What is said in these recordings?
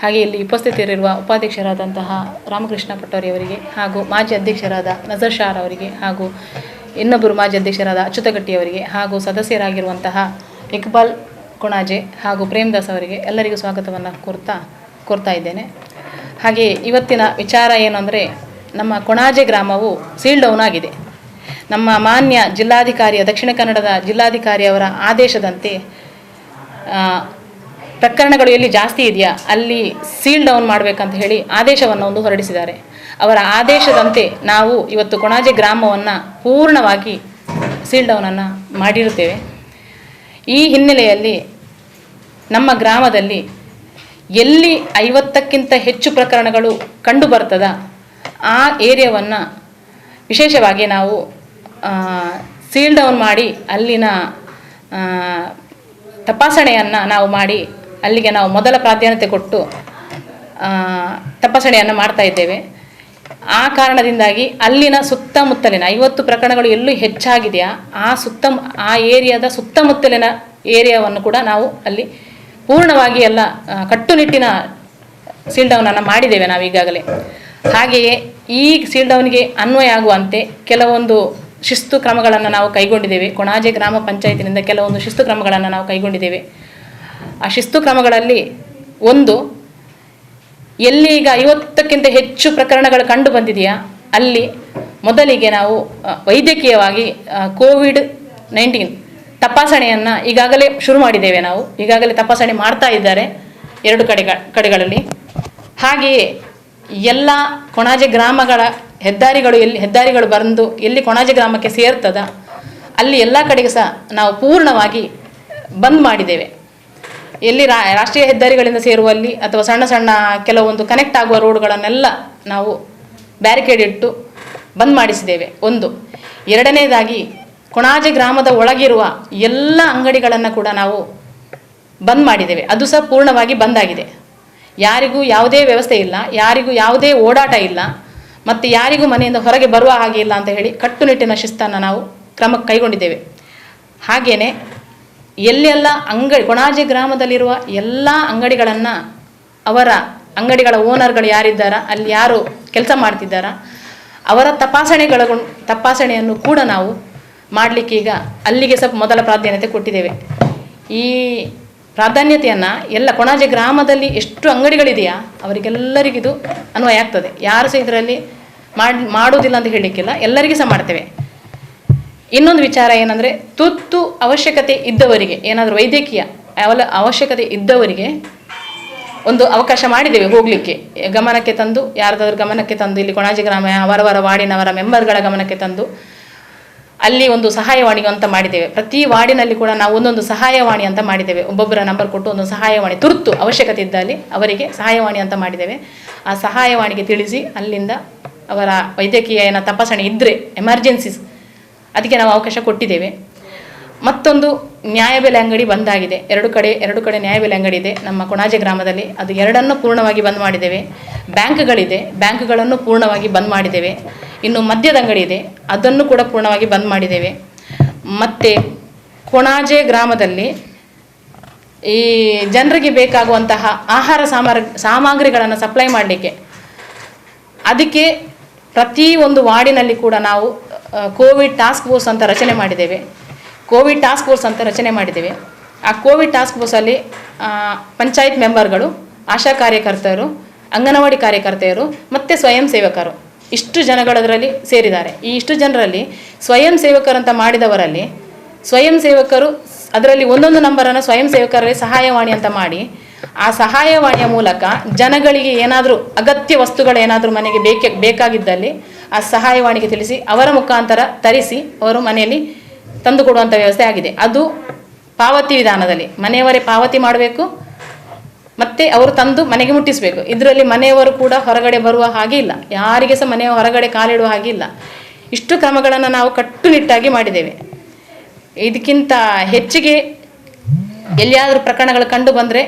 ಹಾಗೆ ಇಲ್ಲಿ ಉಪಸ್ಥಿತರಿರುವ ಉಪಾಧ್ಯಕ್ಷರಾದಂತಹ ರಾಮಕೃಷ್ಣ ಪಟ್ಟೋರಿಯವರಿಗೆ ಹಾಗೂ ಮಾಜಿ ಅಧ್ಯಕ್ಷರಾದ ನಜರ್ ಶಾರ್ ಅವರಿಗೆ ಹಾಗೂ ಇನ್ನೊಬ್ಬರು ಮಾಜಿ ಅಧ್ಯಕ್ಷರಾದ ಅಚ್ಯುತಗಟ್ಟಿಯವರಿಗೆ ಹಾಗೂ ಸದಸ್ಯರಾಗಿರುವಂತಹ ಇಕ್ಬಾಲ್ ಕೊಣಾಜೆ ಹಾಗೂ ಪ್ರೇಮದಾಸ್ ಅವರಿಗೆ ಎಲ್ಲರಿಗೂ ಸ್ವಾಗತವನ್ನು ಕೋರ್ತಾ ಇದ್ದೇನೆ. ಹಾಗೆ ಇವತ್ತಿನ ವಿಚಾರ ಏನು ಅಂದರೆ, ನಮ್ಮ ಕೊಣಾಜೆ ಗ್ರಾಮವು ಸೀಲ್ ಡೌನ್ ಆಗಿದೆ. ನಮ್ಮ ಮಾನ್ಯ ಜಿಲ್ಲಾಧಿಕಾರಿಯ ದಕ್ಷಿಣ ಕನ್ನಡದ ಜಿಲ್ಲಾಧಿಕಾರಿಯವರ ಆದೇಶದಂತೆ ಪ್ರಕರಣಗಳು ಎಲ್ಲಿ ಜಾಸ್ತಿ ಇದೆಯಾ ಅಲ್ಲಿ ಸೀಲ್ ಡೌನ್ ಮಾಡಬೇಕಂತ ಹೇಳಿ ಆದೇಶವನ್ನು ಒಂದು ಹೊರಡಿಸಿದ್ದಾರೆ. ಅವರ ಆದೇಶದಂತೆ ನಾವು ಇವತ್ತು ಕೊಣಾಜೆ ಗ್ರಾಮವನ್ನು ಪೂರ್ಣವಾಗಿ ಸೀಲ್ ಡೌನನ್ನು ಮಾಡಿರುತ್ತೇವೆ. ಈ ಹಿನ್ನೆಲೆಯಲ್ಲಿ ನಮ್ಮ ಗ್ರಾಮದಲ್ಲಿ ಎಲ್ಲಿ 50ಕ್ಕಿಂತ ಹೆಚ್ಚು ಪ್ರಕರಣಗಳು ಕಂಡು ಬರ್ತದ ಆ ಏರಿಯಾವನ್ನು ವಿಶೇಷವಾಗಿ ನಾವು ಸೀಲ್ ಡೌನ್ ಮಾಡಿ ಅಲ್ಲಿನ ತಪಾಸಣೆಯನ್ನು ನಾವು ಮಾಡಿ ಅಲ್ಲಿಗೆ ನಾವು ಮೊದಲ ಪ್ರಾಧಾನ್ಯತೆ ಕೊಟ್ಟು ತಪಾಸಣೆಯನ್ನು ಮಾಡ್ತಾ ಇದ್ದೇವೆ. ಆ ಕಾರಣದಿಂದಾಗಿ ಅಲ್ಲಿನ ಸುತ್ತಮುತ್ತಲಿನ 50 ಪ್ರಕರಣಗಳು ಎಲ್ಲೂ ಹೆಚ್ಚಾಗಿದೆಯಾ ಆ ಏರಿಯಾದ ಸುತ್ತಮುತ್ತಲಿನ ಏರಿಯಾವನ್ನು ಕೂಡ ನಾವು ಅಲ್ಲಿ ಪೂರ್ಣವಾಗಿ ಎಲ್ಲ ಕಟ್ಟುನಿಟ್ಟಿನ ಸೀಲ್ ಡೌನನ್ನು ಮಾಡಿದ್ದೇವೆ ನಾವು ಈಗಾಗಲೇ. ಹಾಗೆಯೇ ಈ ಸೀಲ್ ಡೌನ್ಗೆ ಅನ್ವಯ ಆಗುವಂತೆ ಕೆಲವೊಂದು ಶಿಸ್ತು ಕ್ರಮಗಳನ್ನು ನಾವು ಕೈಗೊಂಡಿದ್ದೇವೆ. ಕೊಣಾಜೆ ಗ್ರಾಮ ಪಂಚಾಯತಿನಿಂದ ಕೆಲವೊಂದು ಶಿಸ್ತು ಕ್ರಮಗಳನ್ನು ನಾವು ಕೈಗೊಂಡಿದ್ದೇವೆ. ಆ ಶಿಸ್ತು ಕ್ರಮಗಳಲ್ಲಿ ಒಂದು, ಎಲ್ಲಿ ಈಗ 50ಕ್ಕಿಂತ ಹೆಚ್ಚು ಪ್ರಕರಣಗಳು ಕಂಡು ಬಂದಿದೆಯಾ ಅಲ್ಲಿ ಮೊದಲಿಗೆ ನಾವು ವೈದ್ಯಕೀಯವಾಗಿ ಕೋವಿಡ್-19 ತಪಾಸಣೆಯನ್ನು ಈಗಾಗಲೇ ಶುರು ಮಾಡಿದ್ದೇವೆ. ನಾವು ಈಗಾಗಲೇ ತಪಾಸಣೆ ಮಾಡ್ತಾ ಇದ್ದಾರೆ 2 ಕಡೆಗಳಲ್ಲಿ. ಹಾಗೆಯೇ ಎಲ್ಲ ಕೊಣಾಜೆ ಗ್ರಾಮಗಳ ಹೆದ್ದಾರಿಗಳು ಬಂದು ಎಲ್ಲಿ ಕೊಣಾಜೆ ಗ್ರಾಮಕ್ಕೆ ಸೇರ್ತದ ಅಲ್ಲಿ ಎಲ್ಲ ಕಡೆಗೆ ಸಹ ನಾವು ಪೂರ್ಣವಾಗಿ ಬಂದ್ ಮಾಡಿದ್ದೇವೆ. ಎಲ್ಲಿ ರಾಷ್ಟ್ರೀಯ ಹೆದ್ದಾರಿಗಳಿಂದ ಸೇರುವಲ್ಲಿ ಅಥವಾ ಸಣ್ಣ ಸಣ್ಣ ಕೆಲವೊಂದು ಕನೆಕ್ಟ್ ಆಗುವ ರೋಡ್ಗಳನ್ನೆಲ್ಲ ನಾವು ಬ್ಯಾರಿಕೇಡ್ ಇಟ್ಟು ಬಂದ್ ಮಾಡಿಸಿದ್ದೇವೆ. ಒಂದು. ಎರಡನೇದಾಗಿ ಕೊಣಾಜೆ ಗ್ರಾಮದ ಒಳಗಿರುವ ಎಲ್ಲ ಅಂಗಡಿಗಳನ್ನು ಕೂಡ ನಾವು ಬಂದ್ ಮಾಡಿದ್ದೇವೆ. ಅದು ಸಹ ಪೂರ್ಣವಾಗಿ ಬಂದಾಗಿದೆ. ಯಾರಿಗೂ ಯಾವುದೇ ವ್ಯವಸ್ಥೆ ಇಲ್ಲ, ಯಾರಿಗೂ ಯಾವುದೇ ಓಡಾಟ ಇಲ್ಲ, ಮತ್ತು ಯಾರಿಗೂ ಮನೆಯಿಂದ ಹೊರಗೆ ಬರುವ ಹಾಗೆ ಇಲ್ಲ ಅಂತ ಹೇಳಿ ಕಟ್ಟುನಿಟ್ಟಿನ ಶಿಸ್ತನ್ನು ನಾವು ಕ್ರಮಕ್ಕೆ ಕೈಗೊಂಡಿದ್ದೇವೆ. ಹಾಗೆಯೇ ಎಲ್ಲೆಲ್ಲ ಕೊಣಾಜೆ ಗ್ರಾಮದಲ್ಲಿರುವ ಎಲ್ಲ ಅಂಗಡಿಗಳನ್ನು ಅವರ ಅಂಗಡಿಗಳ ಓನರ್ಗಳು ಯಾರಿದ್ದಾರ, ಅಲ್ಲಿ ಯಾರು ಕೆಲಸ ಮಾಡ್ತಿದ್ದಾರ ಅವರ ತಪಾಸಣೆಯನ್ನು ಕೂಡ ನಾವು ಮಾಡಲಿಕ್ಕೆ ಈಗ ಅಲ್ಲಿಗೆ ಸ್ವಲ್ಪ ಮೊದಲ ಪ್ರಾಧಾನ್ಯತೆ ಕೊಟ್ಟಿದ್ದೇವೆ. ಈ ಪ್ರಾಧಾನ್ಯತೆಯನ್ನು ಎಲ್ಲ ಕೊಣಾಜೆ ಗ್ರಾಮದಲ್ಲಿ ಎಷ್ಟು ಅಂಗಡಿಗಳಿದೆಯಾ ಅವರಿಗೆಲ್ಲರಿಗಿದು ಅನ್ವಯ ಆಗ್ತದೆ. ಯಾರು ಸಹ ಇದರಲ್ಲಿ ಮಾಡುವುದಿಲ್ಲ ಅಂತ ಹೇಳಲಿಕ್ಕಿಲ್ಲ, ಎಲ್ಲರಿಗೂ ಸಹ ಮಾಡ್ತೇವೆ. ಇನ್ನೊಂದು ವಿಚಾರ ಏನಂದರೆ, ತುರ್ತು ಅವಶ್ಯಕತೆ ಇದ್ದವರಿಗೆ, ಏನಾದರೂ ವೈದ್ಯಕೀಯ ಅವಶ್ಯಕತೆ ಇದ್ದವರಿಗೆ ಒಂದು ಅವಕಾಶ ಮಾಡಿದ್ದೇವೆ ಹೋಗಲಿಕ್ಕೆ. ಗಮನಕ್ಕೆ ತಂದು, ಯಾರದಾದ್ರೂ ಗಮನಕ್ಕೆ ತಂದು, ಇಲ್ಲಿ ಕೊಣಾಜೆ ಗ್ರಾಮ ಅವರವರ ವಾರ್ಡಿನವರ ಮೆಂಬರ್ಗಳ ಗಮನಕ್ಕೆ ತಂದು ಅಲ್ಲಿ ಒಂದು ಸಹಾಯವಾಣಿ ಅಂತ ಮಾಡಿದ್ದೇವೆ. ಪ್ರತಿ ವಾರ್ಡಿನಲ್ಲಿ ಕೂಡ ನಾವು ಒಂದೊಂದು ಸಹಾಯವಾಣಿ ಅಂತ ಮಾಡಿದ್ದೇವೆ. ಒಬ್ಬೊಬ್ಬರ ನಂಬರ್ ಕೊಟ್ಟು ಒಂದು ಸಹಾಯವಾಣಿ, ತುರ್ತು ಅವಶ್ಯಕತೆ ಇದ್ದಲ್ಲಿ ಅವರಿಗೆ ಸಹಾಯವಾಣಿ ಅಂತ ಮಾಡಿದ್ದೇವೆ. ಆ ಸಹಾಯವಾಣಿಗೆ ತಿಳಿಸಿ ಅಲ್ಲಿಂದ ಅವರ ವೈದ್ಯಕೀಯ ತಪಾಸಣೆ ಇದ್ದರೆ ಎಮರ್ಜೆನ್ಸೀಸ್ ಅದಕ್ಕೆ ನಾವು ಅವಕಾಶ ಕೊಟ್ಟಿದ್ದೇವೆ. ಮತ್ತೊಂದು, ನ್ಯಾಯಬೆಲೆ ಅಂಗಡಿ ಬಂದಾಗಿದೆ. ಎರಡು ಕಡೆ ನ್ಯಾಯಬೆಲೆ ಅಂಗಡಿ ಇದೆ ನಮ್ಮ ಕೊಣಾಜೆ ಗ್ರಾಮದಲ್ಲಿ. ಅದು ಎರಡನ್ನು ಪೂರ್ಣವಾಗಿ ಬಂದ್ ಮಾಡಿದ್ದೇವೆ. ಬ್ಯಾಂಕ್ಗಳನ್ನು ಪೂರ್ಣವಾಗಿ ಬಂದ್ ಮಾಡಿದ್ದೇವೆ. ಇನ್ನು ಮದ್ಯದ ಅಂಗಡಿ ಇದೆ, ಅದನ್ನು ಕೂಡ ಪೂರ್ಣವಾಗಿ ಬಂದ್ ಮಾಡಿದ್ದೇವೆ. ಮತ್ತು ಕೊಣಾಜೆ ಗ್ರಾಮದಲ್ಲಿ ಈ ಜನರಿಗೆ ಬೇಕಾಗುವಂತಹ ಆಹಾರ ಸಾಮಗ್ರಿಗಳನ್ನು ಸಪ್ಲೈ ಮಾಡಲಿಕ್ಕೆ ಅದಕ್ಕೆ ಪ್ರತಿ ಒಂದು ವಾರ್ಡಿನಲ್ಲಿ ಕೂಡ ನಾವು ಕೋವಿಡ್ ಟಾಸ್ಕ್ ಫೋರ್ಸ್ ಅಂತ ರಚನೆ ಮಾಡಿದ್ದೇವೆ. ಆ ಕೋವಿಡ್ ಟಾಸ್ಕ್ ಫೋರ್ಸಲ್ಲಿ ಪಂಚಾಯತ್ ಮೆಂಬರ್ಗಳು, ಆಶಾ ಕಾರ್ಯಕರ್ತರು, ಅಂಗನವಾಡಿ ಕಾರ್ಯಕರ್ತೆಯರು ಮತ್ತು ಸ್ವಯಂ ಸೇವಕರು ಇಷ್ಟು ಜನಗಳದರಲ್ಲಿ ಸೇರಿದ್ದಾರೆ. ಈ ಇಷ್ಟು ಜನರಲ್ಲಿ ಸ್ವಯಂ ಸೇವಕರಂತ ಮಾಡಿದವರಲ್ಲಿ ಸ್ವಯಂ ಸೇವಕರು ಅದರಲ್ಲಿ ಒಂದೊಂದು ನಂಬರನ್ನು ಸ್ವಯಂ ಸೇವಕರಲ್ಲಿ ಸಹಾಯವಾಣಿ ಅಂತ ಮಾಡಿ ಆ ಸಹಾಯವಾಣಿಯ ಮೂಲಕ ಜನಗಳಿಗೆ ಏನಾದರೂ ಅಗತ್ಯ ವಸ್ತುಗಳೇನಾದರೂ ಮನೆಗೆ ಬೇಕಾಗಿದ್ದಲ್ಲಿ ಆ ಸಹಾಯವಾಣಿಗೆ ತಿಳಿಸಿ ಅವರ ಮುಖಾಂತರ ತರಿಸಿ ಅವರು ಮನೆಯಲ್ಲಿ ತಂದು ಕೊಡುವಂಥ ವ್ಯವಸ್ಥೆ ಆಗಿದೆ. ಅದು ಪಾವತಿ ವಿಧಾನದಲ್ಲಿ ಮನೆಯವರೇ ಪಾವತಿ ಮಾಡಬೇಕು ಮತ್ತು ಅವರು ತಂದು ಮನೆಗೆ ಮುಟ್ಟಿಸಬೇಕು. ಇದರಲ್ಲಿ ಮನೆಯವರು ಕೂಡ ಹೊರಗಡೆ ಬರುವ ಹಾಗೆ ಇಲ್ಲ, ಯಾರಿಗೆ ಸಹ ಮನೆಯ ಹೊರಗಡೆ ಕಾಲಿಡುವ ಹಾಗೆ ಇಲ್ಲ. ಇಷ್ಟು ಕ್ರಮಗಳನ್ನು ನಾವು ಕಟ್ಟುನಿಟ್ಟಾಗಿ ಮಾಡಿದ್ದೇವೆ. ಇದಕ್ಕಿಂತ ಹೆಚ್ಚಿಗೆ ಎಲ್ಲಿಯಾದರೂ ಪ್ರಕರಣಗಳು ಕಂಡು ಬಂದರೆ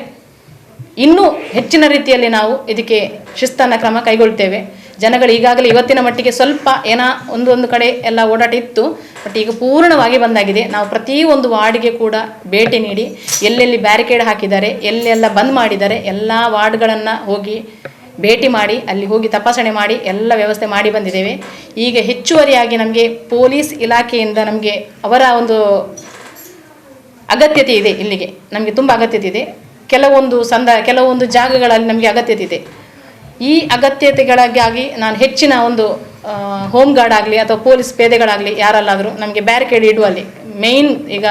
ಇನ್ನೂ ಹೆಚ್ಚಿನ ರೀತಿಯಲ್ಲಿ ನಾವು ಇದಕ್ಕೆ ಶಿಸ್ತನ್ನು ಕ್ರಮ ಕೈಗೊಳ್ತೇವೆ. ಜನಗಳು ಈಗಾಗಲೇ ಇವತ್ತಿನ ಮಟ್ಟಿಗೆ ಸ್ವಲ್ಪ ಏನೋ ಒಂದೊಂದು ಕಡೆ ಎಲ್ಲ ಓಡಾಟ ಇತ್ತು, ಬಟ್ ಈಗ ಪೂರ್ಣವಾಗಿ ಬಂದಾಗಿದೆ. ನಾವು ಪ್ರತಿಯೊಂದು ವಾರ್ಡ್ಗೆ ಕೂಡ ಭೇಟಿ ನೀಡಿ ಎಲ್ಲೆಲ್ಲಿ ಬ್ಯಾರಿಕೇಡ್ ಹಾಕಿದ್ದಾರೆ, ಎಲ್ಲೆಲ್ಲ ಬಂದ್ ಮಾಡಿದ್ದಾರೆ, ಎಲ್ಲ ವಾರ್ಡ್ಗಳನ್ನು ಹೋಗಿ ಭೇಟಿ ಮಾಡಿ ಅಲ್ಲಿ ಹೋಗಿ ತಪಾಸಣೆ ಮಾಡಿ ಎಲ್ಲ ವ್ಯವಸ್ಥೆ ಮಾಡಿ ಬಂದಿದ್ದೇವೆ. ಈಗ ಹೆಚ್ಚುವರಿಯಾಗಿ ನಮಗೆ ಪೊಲೀಸ್ ಇಲಾಖೆಯಿಂದ ನಮಗೆ ಅವರ ಒಂದು ಅಗತ್ಯತೆ ಇದೆ. ಇಲ್ಲಿಗೆ ನಮಗೆ ತುಂಬ ಅಗತ್ಯತೆ ಇದೆ. ಕೆಲವೊಂದು ಜಾಗಗಳಲ್ಲಿ ನಮಗೆ ಅಗತ್ಯತೆ ಇದೆ. ಈ ಅಗತ್ಯತೆಗಳಿಗಾಗಿ ನಾನು ಹೆಚ್ಚಿನ ಒಂದು ಹೋಮ್ ಗಾರ್ಡ್ ಆಗಲಿ ಅಥವಾ ಪೊಲೀಸ್ ಪೇದೆಗಳಾಗಲಿ ಯಾರಲ್ಲಾದರೂ ನಮಗೆ ಬ್ಯಾರಿಕೇಡ್ ಇಡುವಲ್ಲಿ ಮೇಯ್ನ್ ಈಗ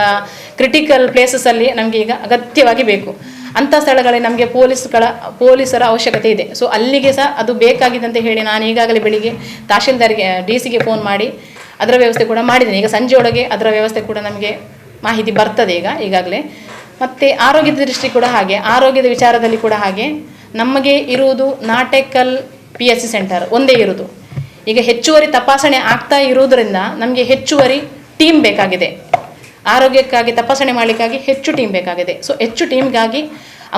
ಕ್ರಿಟಿಕಲ್ ಪ್ಲೇಸಸಲ್ಲಿ ನಮಗೆ ಈಗ ಅಗತ್ಯವಾಗಿ ಬೇಕು. ಅಂಥ ಸ್ಥಳಗಳಲ್ಲಿ ನಮಗೆ ಪೊಲೀಸರ ಅವಶ್ಯಕತೆ ಇದೆ. ಸೊ ಅಲ್ಲಿಗೆ ಸಹ ಅದು ಬೇಕಾಗಿದೆ ಅಂತ ಹೇಳಿ ನಾನು ಈಗಾಗಲೇ ಬೆಳಿಗ್ಗೆ ತಹಶೀಲ್ದಾರ್ಗೆ DC ಫೋನ್ ಮಾಡಿ ಅದರ ವ್ಯವಸ್ಥೆ ಕೂಡ ಮಾಡಿದ್ದೇನೆ. ಈಗ ಸಂಜೆಯೊಳಗೆ ಅದರ ವ್ಯವಸ್ಥೆ ಕೂಡ ನಮಗೆ ಮಾಹಿತಿ ಬರ್ತದೆ ಈಗಾಗಲೇ. ಮತ್ತು ಆರೋಗ್ಯದ ದೃಷ್ಟಿ ಕೂಡ ಹಾಗೆ, ಆರೋಗ್ಯದ ವಿಚಾರದಲ್ಲಿ ಕೂಡ ಹಾಗೆ ನಮಗೆ ಇರುವುದು ನಾಟೆಕಲ್ PHC ಸೆಂಟರ್ ಒಂದೇ ಇರುವುದು. ಈಗ ಹೆಚ್ಚುವರಿ ತಪಾಸಣೆ ಆಗ್ತಾ ಇರುವುದರಿಂದ ನಮಗೆ ಹೆಚ್ಚುವರಿ ಟೀಮ್ ಬೇಕಾಗಿದೆ. ಆರೋಗ್ಯಕ್ಕಾಗಿ ತಪಾಸಣೆ ಮಾಡಲಿಕ್ಕಾಗಿ ಹೆಚ್ಚು ಟೀಮ್ ಬೇಕಾಗಿದೆ. ಸೊ ಹೆಚ್ಚು ಟೀಮ್ಗಾಗಿ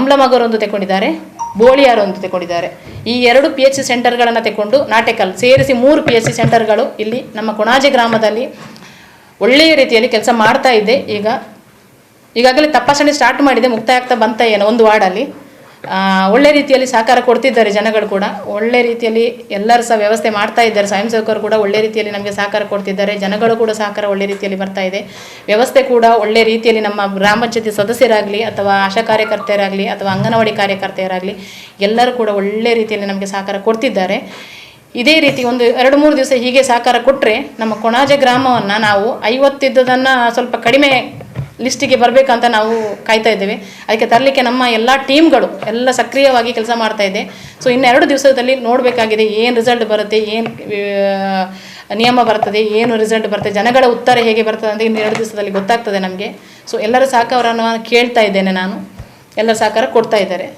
ಅಮ್ಲಮಗರೊಂದು ತಗೊಂಡಿದ್ದಾರೆ, ಬೋಳಿಯಾರೊಂದು ತಗೊಂಡಿದ್ದಾರೆ. ಈ 2 PHC ಸೆಂಟರ್ಗಳನ್ನು ತಗೊಂಡು ನಾಟೆಕಲ್ ಸೇರಿಸಿ 3 PHC ಸೆಂಟರ್ಗಳು ಇಲ್ಲಿ ನಮ್ಮ ಕೊಣಾಜೆ ಗ್ರಾಮದಲ್ಲಿ ಒಳ್ಳೆಯ ರೀತಿಯಲ್ಲಿ ಕೆಲಸ ಮಾಡ್ತಾ ಇದೆ. ಈಗಾಗಲೇ ತಪಾಸಣೆ ಸ್ಟಾರ್ಟ್ ಮಾಡಿದೆ, ಮುಕ್ತಾಯ ಆಗ್ತಾ ಬಂತ ಏನೋ ಒಂದು ವಾರ್ಡಲ್ಲಿ. ಒಳ್ಳೆ ರೀತಿಯಲ್ಲಿ ಸಹಕಾರ ಕೊಡ್ತಿದ್ದಾರೆ ಜನಗಳು ಕೂಡ, ಒಳ್ಳೆ ರೀತಿಯಲ್ಲಿ ಎಲ್ಲರೂ ಸಹ ವ್ಯವಸ್ಥೆ ಮಾಡ್ತಾ ಇದ್ದಾರೆ. ಸ್ವಯಂ ಸೇವಕರು ಕೂಡ ಒಳ್ಳೆ ರೀತಿಯಲ್ಲಿ ನಮಗೆ ಸಹಕಾರ ಕೊಡ್ತಿದ್ದಾರೆ, ಜನಗಳು ಕೂಡ ಸಹಕಾರ ಒಳ್ಳೆ ರೀತಿಯಲ್ಲಿ ಬರ್ತಾ ಇದೆ. ವ್ಯವಸ್ಥೆ ಕೂಡ ಒಳ್ಳೆ ರೀತಿಯಲ್ಲಿ ನಮ್ಮ ಗ್ರಾಮ ಪಂಚಾಯತಿ ಸದಸ್ಯರಾಗಲಿ ಅಥವಾ ಆಶಾ ಕಾರ್ಯಕರ್ತೆಯರಾಗಲಿ ಅಥವಾ ಅಂಗನವಾಡಿ ಕಾರ್ಯಕರ್ತೆಯರಾಗಲಿ ಎಲ್ಲರೂ ಕೂಡ ಒಳ್ಳೆ ರೀತಿಯಲ್ಲಿ ನಮಗೆ ಸಹಕಾರ ಕೊಡ್ತಿದ್ದಾರೆ. ಇದೇ ರೀತಿ ಒಂದು 2-3 ದಿವಸ ಹೀಗೆ ಸಹಕಾರ ಕೊಟ್ಟರೆ ನಮ್ಮ ಕೊಣಾಜೆ ಗ್ರಾಮವನ್ನು ನಾವು 50 ಇದ್ದದನ್ನು ಸ್ವಲ್ಪ ಕಡಿಮೆ ಲಿಸ್ಟಿಗೆ ಬರಬೇಕಂತ ನಾವು ಕಾಯ್ತಾ ಇದ್ದೇವೆ. ಅದಕ್ಕೆ ತರಲಿಕ್ಕೆ ನಮ್ಮ ಎಲ್ಲ ಟೀಮ್ಗಳು ಎಲ್ಲ ಸಕ್ರಿಯವಾಗಿ ಕೆಲಸ ಮಾಡ್ತಾ ಇದೆ. ಸೊ ಇನ್ನು 2 ದಿವಸದಲ್ಲಿ ನೋಡಬೇಕಾಗಿದೆ ಏನು ರಿಸಲ್ಟ್ ಬರುತ್ತೆ, ಏನು ನಿಯಮ ಬರ್ತದೆ, ಏನು ರಿಸಲ್ಟ್ ಬರ್ತದೆ, ಜನಗಳ ಉತ್ತರ ಹೇಗೆ ಬರ್ತದೆ ಅಂತ ಇನ್ನು 2 ದಿವಸದಲ್ಲಿ ಗೊತ್ತಾಗ್ತದೆ ನಮಗೆ. ಸೊ ಎಲ್ಲರ ಸಹಕಾರವನ್ನು ಕೇಳ್ತಾ ಇದ್ದೇನೆ ನಾನು, ಎಲ್ಲರ ಸಹಕಾರ ಕೊಡ್ತಾ ಇದ್ದಾರೆ.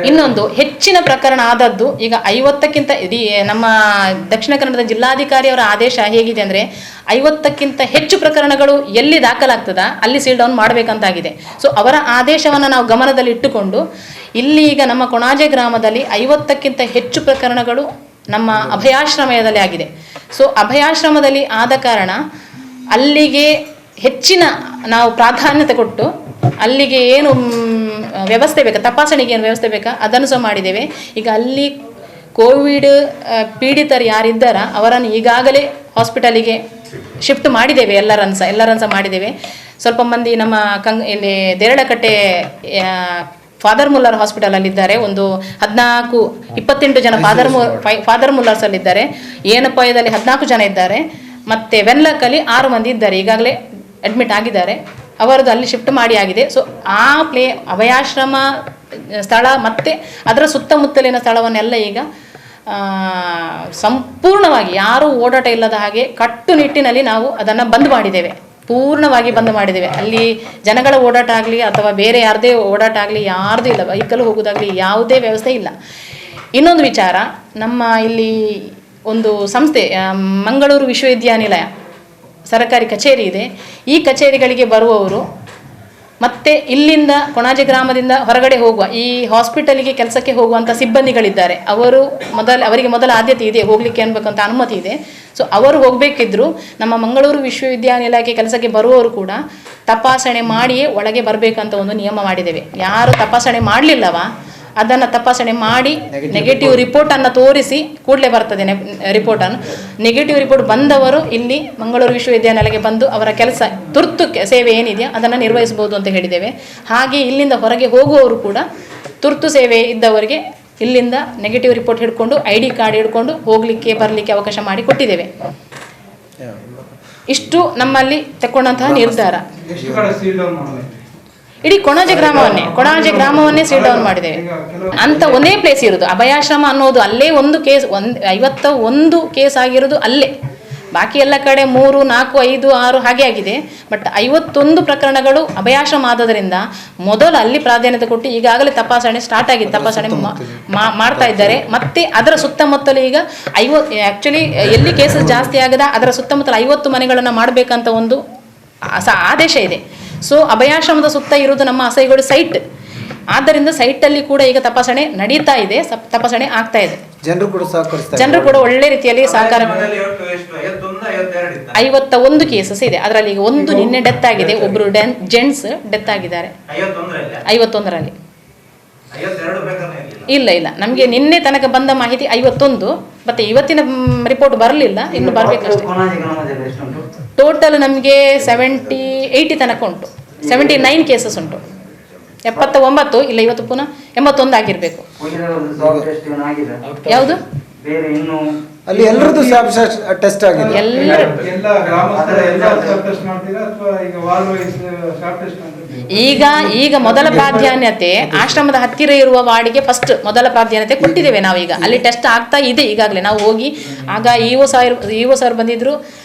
ಇನ್ನೊಂದು ಹೆಚ್ಚಿನ ಪ್ರಕರಣ ಆದದ್ದು ಈಗ 50ಕ್ಕಿಂತ ನಮ್ಮ ದಕ್ಷಿಣ ಕನ್ನಡದ ಜಿಲ್ಲಾಧಿಕಾರಿ ಅವರ ಆದೇಶ ಹೇಗಿದೆ ಅಂದರೆ 50ಕ್ಕಿಂತ ಹೆಚ್ಚು ಪ್ರಕರಣಗಳು ಎಲ್ಲಿ ದಾಖಲಾಗ್ತದ ಅಲ್ಲಿ ಸೀಲ್ ಡೌನ್ ಮಾಡಬೇಕಂತಾಗಿದೆ. ಸೊ ಅವರ ಆದೇಶವನ್ನು ನಾವು ಗಮನದಲ್ಲಿ ಇಟ್ಟುಕೊಂಡು ಇಲ್ಲಿ ಈಗ ನಮ್ಮ ಕೊಣಾಜೆ ಗ್ರಾಮದಲ್ಲಿ 50ಕ್ಕಿಂತ ಹೆಚ್ಚು ಪ್ರಕರಣಗಳು ನಮ್ಮ ಅಭಯಾಶ್ರಮದಲ್ಲಿ ಆಗಿದೆ. ಸೊ ಅಭಯಾಶ್ರಮದಲ್ಲಿ ಆದ ಕಾರಣ ಅಲ್ಲಿಗೆ ಹೆಚ್ಚಿನ ನಾವು ಪ್ರಾಧಾನ್ಯತೆ ಕೊಟ್ಟು ಅಲ್ಲಿಗೆ ಏನು ವ್ಯವಸ್ಥೆ ಬೇಕಾ, ತಪಾಸಣೆಗೆ ಏನು ವ್ಯವಸ್ಥೆ ಬೇಕಾ ಅದನ್ನು ಸಹ ಮಾಡಿದ್ದೇವೆ. ಈಗ ಅಲ್ಲಿ ಕೋವಿಡ್ ಪೀಡಿತರು ಯಾರಿದ್ದಾರ ಅವರನ್ನು ಈಗಾಗಲೇ ಹಾಸ್ಪಿಟಲಿಗೆ ಶಿಫ್ಟ್ ಮಾಡಿದ್ದೇವೆ, ಎಲ್ಲರನ್ನು ಸಹ ಮಾಡಿದ್ದೇವೆ. ಸ್ವಲ್ಪ ಮಂದಿ ನಮ್ಮ ಇಲ್ಲಿ ದೇರಳಕಟ್ಟೆ ಫಾದರ್ ಮುಲ್ಲರ್ ಹಾಸ್ಪಿಟಲಲ್ಲಿದ್ದಾರೆ. ಒಂದು 14-28 ಜನ ಫಾದರ್ ಮುಲ್ಲರ್ಸಲ್ಲಿದ್ದಾರೆ. ಏನಪಾಯದಲ್ಲಿ 14 ಜನ ಇದ್ದಾರೆ. ಮತ್ತು ವೆನ್ಲಕ್ಕಲ್ಲಿ 6 ಮಂದಿ ಇದ್ದಾರೆ, ಈಗಾಗಲೇ ಅಡ್ಮಿಟ್ ಆಗಿದ್ದಾರೆ. ಅವರದ್ದು ಅಲ್ಲಿ ಶಿಫ್ಟ್ ಮಾಡಿ ಆಗಿದೆ. ಸೊ ಆ ಅಭಯಾಶ್ರಮ ಸ್ಥಳ ಮತ್ತು ಅದರ ಸುತ್ತಮುತ್ತಲಿನ ಸ್ಥಳವನ್ನೆಲ್ಲ ಈಗ ಸಂಪೂರ್ಣವಾಗಿ ಯಾರೂ ಓಡಾಟ ಇಲ್ಲದ ಹಾಗೆ ಕಟ್ಟುನಿಟ್ಟಿನಲ್ಲಿ ನಾವು ಅದನ್ನು ಬಂದ್ ಮಾಡಿದ್ದೇವೆ, ಪೂರ್ಣವಾಗಿ ಬಂದ್ ಮಾಡಿದ್ದೇವೆ. ಅಲ್ಲಿ ಜನಗಳ ಓಡಾಟ ಆಗಲಿ ಅಥವಾ ಬೇರೆ ಯಾರದೇ ಓಡಾಟ ಆಗಲಿ ಯಾರ್ದು ಇಲ್ಲ, ವೆಹಿಕಲ್ ಹೋಗೋದಾಗಲಿ ಯಾವುದೇ ವ್ಯವಸ್ಥೆ ಇಲ್ಲ. ಇನ್ನೊಂದು ವಿಚಾರ, ನಮ್ಮ ಇಲ್ಲಿ ಒಂದು ಸಂಸ್ಥೆ ಮಂಗಳೂರು ವಿಶ್ವವಿದ್ಯಾನಿಲಯ ಸರ್ಕಾರಿ ಕಚೇರಿ ಇದೆ. ಈ ಕಚೇರಿಗಳಿಗೆ ಬರುವವರು ಮತ್ತು ಇಲ್ಲಿಂದ ಕೊಣಾಜೆ ಗ್ರಾಮದಿಂದ ಹೊರಗಡೆ ಹೋಗುವ ಈ ಹಾಸ್ಪಿಟಲಿಗೆ ಕೆಲಸಕ್ಕೆ ಹೋಗುವಂಥ ಸಿಬ್ಬಂದಿಗಳಿದ್ದಾರೆ. ಅವರಿಗೆ ಮೊದಲ ಆದ್ಯತೆ ಇದೆ, ಹೋಗಲಿಕ್ಕೆ ಅನ್ಬೇಕಂತ ಅನುಮತಿ ಇದೆ. ಸೊ ಅವರು ಹೋಗಬೇಕಿದ್ರು ನಮ್ಮ ಮಂಗಳೂರು ವಿಶ್ವವಿದ್ಯಾನಿಲಯಕ್ಕೆ ಕೆಲಸಕ್ಕೆ ಬರುವವರು ಕೂಡ ತಪಾಸಣೆ ಮಾಡಿಯೇ ಒಳಗೆ ಬರಬೇಕಂತ ಒಂದು ನಿಯಮ ಮಾಡಿದ್ದೇವೆ. ಯಾರು ತಪಾಸಣೆ ಮಾಡಲಿಲ್ಲವ ಅದನ್ನು ತಪಾಸಣೆ ಮಾಡಿ ನೆಗೆಟಿವ್ ರಿಪೋರ್ಟನ್ನು ತೋರಿಸಿ ಕೂಡಲೇ ಬರ್ತದೆ ರಿಪೋರ್ಟನ್ನು. ನೆಗೆಟಿವ್ ರಿಪೋರ್ಟ್ ಬಂದವರು ಇಲ್ಲಿ ಮಂಗಳೂರು ವಿಶ್ವವಿದ್ಯಾನಿಲಯಕ್ಕೆ ಬಂದು ಅವರ ಕೆಲಸ ತುರ್ತು ಸೇವೆ ಏನಿದೆಯೋ ಅದನ್ನು ನಿರ್ವಹಿಸಬಹುದು ಅಂತ ಹೇಳಿದ್ದೇವೆ. ಹಾಗೆ ಇಲ್ಲಿಂದ ಹೊರಗೆ ಹೋಗುವವರು ಕೂಡ ತುರ್ತು ಸೇವೆ ಇದ್ದವರಿಗೆ ಇಲ್ಲಿಂದ ನೆಗೆಟಿವ್ ರಿಪೋರ್ಟ್ ಹಿಡ್ಕೊಂಡು ID ಕಾರ್ಡ್ ಹಿಡ್ಕೊಂಡು ಹೋಗಲಿಕ್ಕೆ ಬರಲಿಕ್ಕೆ ಅವಕಾಶ ಮಾಡಿ ಕೊಟ್ಟಿದ್ದೇವೆ. ಇಷ್ಟು ನಮ್ಮಲ್ಲಿ ತಗೊಂಡಂತಹ ನಿರ್ಧಾರ. ಇಡೀ ಕೊಣಾಜೆ ಗ್ರಾಮವನ್ನೇ ಸೀಲ್ ಡೌನ್ ಮಾಡಿದ್ದೇವೆ ಅಂತ ಒಂದೇ ಪ್ಲೇಸ್ ಇರೋದು. ಅಭಯಾಶ್ರಮ ಅನ್ನೋದು ಅಲ್ಲೇ ಒಂದು ಕೇಸ್ 51 ಕೇಸ್ ಆಗಿರೋದು ಅಲ್ಲೇ. ಬಾಕಿ ಎಲ್ಲ ಕಡೆ 3, 4, 5, 6 ಹಾಗೆ ಆಗಿದೆ. ಬಟ್ 51 ಪ್ರಕರಣಗಳು ಅಭಯಾಶ್ರಮ ಆದದರಿಂದ ಮೊದಲು ಅಲ್ಲಿ ಪ್ರಾಧಾನ್ಯತೆ ಕೊಟ್ಟು ಈಗಾಗಲೇ ತಪಾಸಣೆ ಸ್ಟಾರ್ಟ್ ಆಗಿದೆ, ತಪಾಸಣೆ ಮಾಡ್ತಾ ಇದ್ದಾರೆ. ಮತ್ತೆ ಅದರ ಸುತ್ತಮುತ್ತಲು ಈಗ ಆ್ಯಕ್ಚುಲಿ ಎಲ್ಲಿ ಕೇಸಸ್ ಜಾಸ್ತಿ ಆಗದ ಅದರ ಸುತ್ತಮುತ್ತಲು 50 ಮನೆಗಳನ್ನು ಮಾಡಬೇಕಂತ ಒಂದು ಆದೇಶ ಇದೆ. ಸೊ ಅಭಯಾಶ್ರಮದ ಸುತ್ತ ಇರುವುದು ನಮ್ಮ ಅಸೈಗೋಡು ಸೈಟ್. ಆದ್ದರಿಂದ ಸೈಟಲ್ಲಿ ಕೂಡ ಈಗ ತಪಾಸಣೆ ನಡೀತಾ ಇದೆ, ತಪಾಸಣೆ ಆಗ್ತಾ ಇದೆ. ಜನರು ಕೂಡ ಸಹಕರಿಸ್ತಾರೆ. ಜನರು ಕೂಡ ಒಳ್ಳೆ ರೀತಿಯಲ್ಲಿ ಸಹಕಾರ. 51 ಕೇಸಸ್ ಇದೆ. ಅದರಲ್ಲಿ ಈಗ ಒಂದು ನಿನ್ನೆ ಡೆತ್ ಆಗಿದೆ, ಒಬ್ರು ಜೆಂಟ್ಸ್ ಡೆತ್ ಆಗಿದ್ದಾರೆ 51ರಲ್ಲಿ. ಇಲ್ಲ ನಮಗೆ ನಿನ್ನೆ ತನಕ ಬಂದ ಮಾಹಿತಿ 51, ಮತ್ತೆ ಇವತ್ತಿನ ರಿಪೋರ್ಟ್ ಬರಲಿಲ್ಲ, ಇನ್ನು ಬರಬೇಕಷ್ಟೇ. ಟೋಟಲ್ ನಮಗೆ 80 ತನಕ ಉಂಟು, 79 ಕೇಸಸ್ ಉಂಟು. 79 ಇಲ್ಲ, ಇವತ್ತು ಪುನಃ 81 ಆಗಿರ್ಬೇಕು. ಯಾವುದು ಅಲ್ಲಿ ಎಲ್ಲರದ್ದು ಟೆಸ್ಟ್ ಆಗಿದೆ. ಈಗ ಮೊದಲ ಪ್ರಾಧಾನ್ಯತೆ ಆಶ್ರಮದ ಹತ್ತಿರ ಇರುವ ವಾರ್ಡಿಗೆ ಫಸ್ಟ್ ಮೊದಲ ಪ್ರಾಧಾನ್ಯತೆ ಕೊಟ್ಟಿದ್ದೇವೆ ನಾವು. ಈಗ ಅಲ್ಲಿ ಟೆಸ್ಟ್ ಆಗ್ತಾ ಇದೆ ಈಗಾಗಲೇ. ನಾವು ಹೋಗಿ ಆಗ ಇಒ ಸರ್ ಬಂದಿದ್ರು,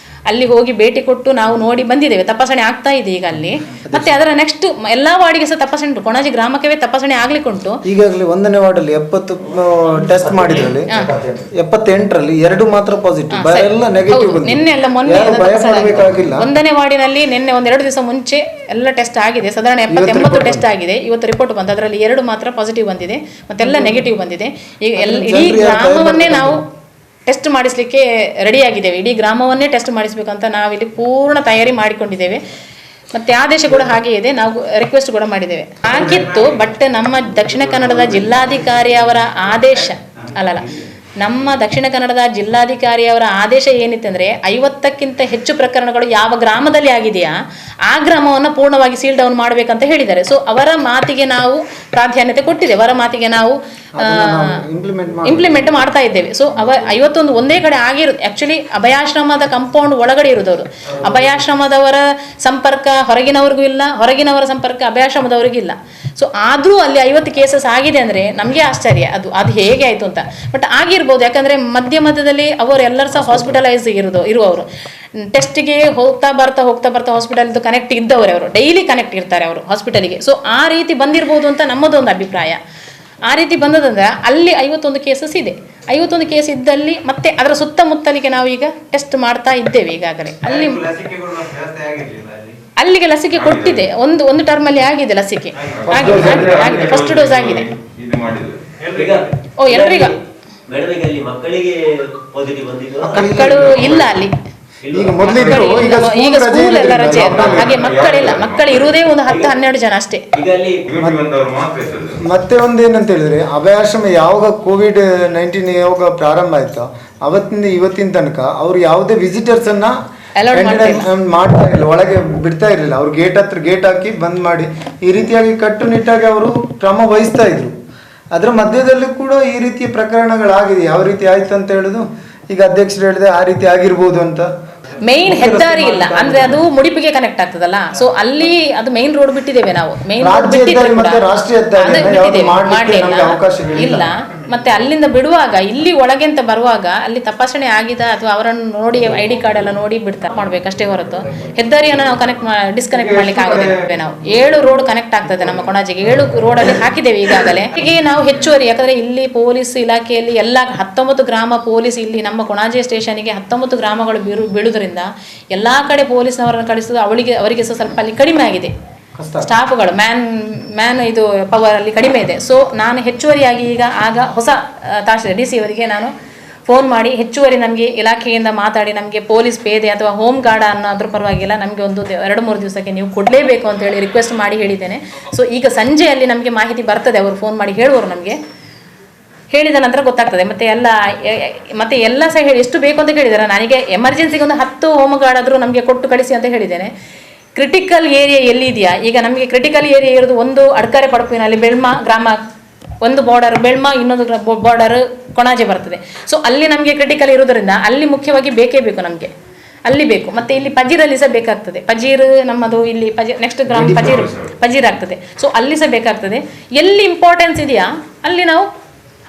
ಅಲ್ಲಿ ಹೋಗಿ ಭೇಟಿ ಕೊಟ್ಟು ನಾವು ನೋಡಿ ಬಂದಿದ್ದೇವೆ. ತಪಾಸಣೆ ಆಗ್ತಾ ಇದೆ ಈಗ ಅಲ್ಲಿ. ಮತ್ತೆ ಅದರ ನೆಕ್ಸ್ಟ್ ಎಲ್ಲಾ ವಾರ್ಡಿಗೆ ಸಹ ತಪಾಸಣೆ ಉಂಟು. ಕೊಣಾಜೆ ಗ್ರಾಮಕ್ಕೆ ತಪಾಸಣೆ ಆಗ್ಲಿಕ್ಕೆ ಉಂಟು. ಈಗಾಗಲೇ 1ನೇ ವಾರ್ಡಲ್ಲಿ 70 ಟೆಸ್ಟ್ ಮಾಡಿದ್ರಲ್ಲಿ 78ರಲ್ಲಿ 2 ಮಾತ್ರ ಪಾಸಿಟಿವ್, ಎಲ್ಲ ನೆಗೆಟಿವ್. ನಿನ್ನೆ ಎಲ್ಲ ಮೊನ್ನೆ 1ನೇ ವಾರ್ಡಿನಲ್ಲಿ ನಿನ್ನೆ 1-2 ದಿವಸ ಮುಂಚೆ ಎಲ್ಲ ಟೆಸ್ಟ್ ಆಗಿದೆ. ಸಾಧಾರಣ 70-80 ಟೆಸ್ಟ್ ಆಗಿದೆ. ಇವತ್ತು ರಿಪೋರ್ಟ್ ಬಂತು, ಅದರಲ್ಲಿ 2 ಮಾತ್ರ ಪಾಸಿಟಿವ್ ಬಂದಿದೆ, ಮತ್ತೆಲ್ಲ ನೆಗೆಟಿವ್ ಬಂದಿದೆ. ಈಗ ಇಡೀ ಗ್ರಾಮವನ್ನೇ ನಾವು ಟೆಸ್ಟ್ ಮಾಡಿಸಲಿಕ್ಕೆ ರೆಡಿಯಾಗಿದ್ದೇವೆ. ಇಡೀ ಗ್ರಾಮವನ್ನೇ ಟೆಸ್ಟ್ ಮಾಡಿಸಬೇಕಂತ ನಾವಿಲ್ಲಿ ಪೂರ್ಣ ತಯಾರಿ ಮಾಡಿಕೊಂಡಿದ್ದೇವೆ. ಮತ್ತೆ ಆದೇಶ ಕೂಡ ಹಾಗೆ ಇದೆ, ನಾವು ರಿಕ್ವೆಸ್ಟ್ ಕೂಡ ಮಾಡಿದ್ದೇವೆ. ಆಗಿತ್ತು, ಬಟ್ ನಮ್ಮ ದಕ್ಷಿಣ ಕನ್ನಡದ ಜಿಲ್ಲಾಧಿಕಾರಿ ಅವರ ಆದೇಶ ನಮ್ಮ ದಕ್ಷಿಣ ಕನ್ನಡದ ಜಿಲ್ಲಾಧಿಕಾರಿಯವರ ಆದೇಶ ಏನಿತ್ತಂದ್ರೆ 50ಕ್ಕಿಂತ ಹೆಚ್ಚು ಪ್ರಕರಣಗಳು ಯಾವ ಗ್ರಾಮದಲ್ಲಿ ಆಗಿದೆಯಾ ಆ ಗ್ರಾಮವನ್ನು ಪೂರ್ಣವಾಗಿ ಸೀಲ್ ಡೌನ್ ಮಾಡಬೇಕಂತ ಹೇಳಿದ್ದಾರೆ. ಸೊ ಅವರ ಮಾತಿಗೆ ನಾವು ಪ್ರಾಧಾನ್ಯತೆ ಕೊಟ್ಟಿದ್ದೇವೆ, ಅವರ ಮಾತಿಗೆ ನಾವು ಇಂಪ್ಲಿಮೆಂಟ್ ಮಾಡ್ತಾ ಇದ್ದೇವೆ. ಸೊ 51 ಒಂದೇ ಕಡೆ ಆಗಿರೋದು. ಆಕ್ಚುಲಿ ಅಭಯಾಶ್ರಮದ ಕಾಂಪೌಂಡ್ ಒಳಗಡೆ ಇರುದವರು, ಅಭಯಾಶ್ರಮದವರ ಸಂಪರ್ಕ ಹೊರಗಿನವ್ರಿಗೂ ಇಲ್ಲ, ಹೊರಗಿನವರ ಸಂಪರ್ಕ ಅಭಯಾಶ್ರಮದವರಿಗೂ ಇಲ್ಲ. ಸೊ ಆದ್ರೂ ಅಲ್ಲಿ 50 ಕೇಸಸ್ ಆಗಿದೆ ಅಂದ್ರೆ ನಮಗೆ ಆಶ್ಚರ್ಯ, ಅದು ಹೇಗೆ ಆಯ್ತು ಅಂತ. ಬಟ್ ಆಗಿರ್ಬೋದು, ಯಾಕಂದ್ರೆ ಮಧ್ಯದಲ್ಲಿ ಅವರು ಎಲ್ಲರೂ ಸಹ ಹಾಸ್ಪಿಟಲೈಸ್ ಇರುವವರು, ಟೆಸ್ಟ್ಗೆ ಹೋಗ್ತಾ ಬರ್ತಾ ಹಾಸ್ಪಿಟಲ್ ಕನೆಕ್ಟ್ ಇದ್ದವರು, ಅವರು ಡೈಲಿ ಕನೆಕ್ಟ್ ಇರ್ತಾರೆ ಅವರು ಹಾಸ್ಪಿಟಲ್ಗೆ. ಸೊ ಆ ರೀತಿ ಬಂದಿರ್ಬೋದು ಅಂತ ನಮ್ಮದೊಂದು ಅಭಿಪ್ರಾಯ. ಆ ರೀತಿ ಬಂದದಂದ್ರೆ ಅಲ್ಲಿ 51 ಕೇಸಸ್ ಇದೆ. 51 ಕೇಸ್ ಇದ್ದಲ್ಲಿ ಮತ್ತೆ ಅದರ ಸುತ್ತಮುತ್ತಲಿಗೆ ನಾವು ಈಗ ಟೆಸ್ಟ್ ಮಾಡ್ತಾ ಇದ್ದೇವೆ ಈಗಾಗಲೇ. ಅಲ್ಲಿಗೆ ಲಸಿಕೆ ಕೊಟ್ಟಿದೆ, ಒಂದು ಟರ್ಮ್ ಅಲ್ಲಿ ಆಗಿದೆ ಲಸಿಕೆ, ಆಗಿದೆ ಫಸ್ಟ್ ಡೋಸ್ ಆಗಿದೆ. ಎಲ್ರಿಗ ಮಕ್ಕಳು ಇಲ್ಲ ಅಲ್ಲಿ, ಈಗ ಸ್ಕೂಲ್ ಎಲ್ಲ ರಜೆ, ಹಾಗೆ ಮಕ್ಕಳು ಇರುವುದೇ ಒಂದು 10-12 ಜನ ಅಷ್ಟೇ. ಮತ್ತೆ ಒಂದೇನಂತ ಹೇಳಿದ್ರೆ, ಅಭಯಾಶ್ರಮ ಯಾವಾಗ COVID-19 ಯಾವಾಗ ಪ್ರಾರಂಭ ಆಯ್ತೋ ಅವತ್ತಿಂದ ಇವತ್ತಿನ ತನಕ ಅವ್ರು ಯಾವುದೇ ವಿಸಿಟರ್ಸ್ ಅನ್ನ ಮಾಡ್ತಾ ಇರಲಿಲ್ಲ, ಒಳಗೆ ಬಿಡ್ತಾ ಇರಲಿಲ್ಲ. ಅವ್ರು ಗೇಟ್ ಹತ್ರ ಗೇಟ್ ಹಾಕಿ ಬಂದ್ ಮಾಡಿ ಈ ರೀತಿಯಾಗಿ ಕಟ್ಟುನಿಟ್ಟಾಗಿ ಅವರು ಕ್ರಮ ವಹಿಸ್ತಾ ಇದ್ರು. ಅದರ ಮಧ್ಯದಲ್ಲಿ ಕೂಡ ಈ ರೀತಿಯ ಪ್ರಕರಣಗಳಾಗಿದೆ. ಯಾವ ರೀತಿ ಆಯ್ತು ಅಂತ ಹೇಳುದು ಈಗ ಅಧ್ಯಕ್ಷರು ಹೇಳಿದೆ ಆ ರೀತಿ ಆಗಿರ್ಬೋದು ಅಂತ. ಮೇನ್ ಹೆದ್ದಾರಿ ಇಲ್ಲ ಅಂದ್ರೆ ಅದು ಮುಡಿಪಿಗೆ ಕನೆಕ್ಟ್ ಆಗ್ತದಲ್ಲ. ಸೊ ಅಲ್ಲಿ ಅದು ಮೇನ್ ರೋಡ್ ಬಿಟ್ಟಿದ್ದೇವೆ ನಾವು, ಮೇನ್ ರೋಡ್ ಇಲ್ಲ. ಮತ್ತೆ ಅಲ್ಲಿಂದ ಬಿಡುವಾಗ ಇಲ್ಲಿ ಒಳಗೆ ಅಂತ ಬರುವಾಗ ಅಲ್ಲಿ ತಪಾಸಣೆ ಆಗಿದೆ ಅಥವಾ ಅವರನ್ನು ನೋಡಿ ID ಕಾರ್ಡ್ ಎಲ್ಲ ನೋಡಿ ಬಿಡ್ತಾ ಮಾಡ್ಬೇಕಷ್ಟೇ ಹೊರತು ಹೆದ್ದಾರಿಯನ್ನು ನಾವು ಡಿಸ್ಕನೆಕ್ಟ್ ಮಾಡ್ಲಿಕ್ಕೆ ಆಗೋದಿಲ್ಲ. ನಾವು 7 ರೋಡ್ ಕನೆಕ್ಟ್ ಆಗ್ತದೆ ನಮ್ಮ ಕೊಣಾಜಿಗೆ, 7 ರೋಡಲ್ಲಿ ಹಾಕಿದ್ದೇವೆ ಈಗಾಗಲೇ. ಹೀಗೆ ನಾವು ಹೆಚ್ಚುವರಿ, ಯಾಕಂದ್ರೆ ಇಲ್ಲಿ ಪೊಲೀಸ್ ಇಲಾಖೆಯಲ್ಲಿ ಎಲ್ಲ 19 ಗ್ರಾಮ ಪೊಲೀಸ್, ಇಲ್ಲಿ ನಮ್ಮ ಕೊಣಾಜೆ ಸ್ಟೇಷನ್ಗೆ 19 ಗ್ರಾಮಗಳು ಬೀಳುವುದರಿಂದ ಎಲ್ಲಾ ಕಡೆ ಪೊಲೀಸ್ನವರನ್ನು ಕಳಿಸೋದು ಅವರಿಗೆ ಸ್ವಲ್ಪ ಅಲ್ಲಿ ಕಡಿಮೆ ಆಗಿದೆ. ಸ್ಟಾಫ್ಗಳು ಮ್ಯಾನ್ ಇದು ಪವರ್ ಅಲ್ಲಿ ಕಡಿಮೆ ಇದೆ. ಸೊ ನಾನು ಹೆಚ್ಚುವರಿಯಾಗಿ ಆಗ ಹೊಸ ತಹಶೀಲ್ದಾರ್ DC ಅವರಿಗೆ ನಾನು ಫೋನ್ ಮಾಡಿ ಹೆಚ್ಚುವರಿ ನಮಗೆ ಇಲಾಖೆಯಿಂದ ಮಾತಾಡಿ ನಮಗೆ ಪೊಲೀಸ್ ಪೇದೆ ಅಥವಾ ಹೋಮ್ ಗಾರ್ಡ್ ಅನ್ನೋದ್ರ ಪರವಾಗಿಲ್ಲ, ನಮಗೆ ಒಂದು 2-3 ದಿವಸಕ್ಕೆ ನೀವು ಕೊಡಲೇಬೇಕು ಅಂತ ಹೇಳಿ ರಿಕ್ವೆಸ್ಟ್ ಮಾಡಿ ಹೇಳಿದ್ದೇನೆ. ಸೊ ಈಗ ಸಂಜೆಯಲ್ಲಿ ನಮಗೆ ಮಾಹಿತಿ ಬರ್ತದೆ, ಅವರು ಫೋನ್ ಮಾಡಿ ಹೇಳುವರು, ನಮಗೆ ಹೇಳಿದ ನಂತರ ಗೊತ್ತಾಗ್ತದೆ. ಮತ್ತೆ ಎಲ್ಲ ಸಹ ಹೇಳಿ ಎಷ್ಟು ಬೇಕು ಅಂತ ಹೇಳಿದ್ದಾರೆ. ನನಗೆ ಎಮರ್ಜೆನ್ಸಿಗೆ ಒಂದು 10 ಹೋಮ್ ಗಾರ್ಡ್ ಆದರೂ ನಮಗೆ ಕೊಟ್ಟು ಕಳಿಸಿ ಅಂತ ಹೇಳಿದ್ದೇನೆ. ಕ್ರಿಟಿಕಲ್ ಏರಿಯಾ ಎಲ್ಲಿದೆಯಾ, ಈಗ ನಮಗೆ ಕ್ರಿಟಿಕಲ್ ಏರಿಯಾ ಇರೋದು ಒಂದು ಅಡ್ಕರೆ ಪಡಪಿನಲ್ಲಿ ಬೆಳ್ಮ ಗ್ರಾಮ, ಒಂದು ಬಾರ್ಡರ್ ಬೆಳ್ಮ, ಇನ್ನೊಂದು ಬಾರ್ಡರ್ ಕೊಣಾಜೆ ಬರ್ತದೆ. ಸೊ ಅಲ್ಲಿ ನಮಗೆ ಕ್ರಿಟಿಕಲ್ ಇರೋದ್ರಿಂದ ಅಲ್ಲಿ ಮುಖ್ಯವಾಗಿ ಬೇಕೇ ಬೇಕು, ನಮಗೆ ಅಲ್ಲಿ ಬೇಕು. ಮತ್ತೆ ಇಲ್ಲಿ ಪಜೀರಲ್ಲಿ ಸಹ ಬೇಕಾಗ್ತದೆ. ಪಜೀರ್ ನಮ್ಮದು ಇಲ್ಲಿ ನೆಕ್ಸ್ಟ್ ಗ್ರಾಮ ಪಜೀರ್ ಆಗ್ತದೆ. ಸೊ ಅಲ್ಲಿ ಸಹ ಬೇಕಾಗ್ತದೆ. ಎಲ್ಲಿ ಇಂಪಾರ್ಟೆನ್ಸ್ ಇದೆಯಾ ಅಲ್ಲಿ ನಾವು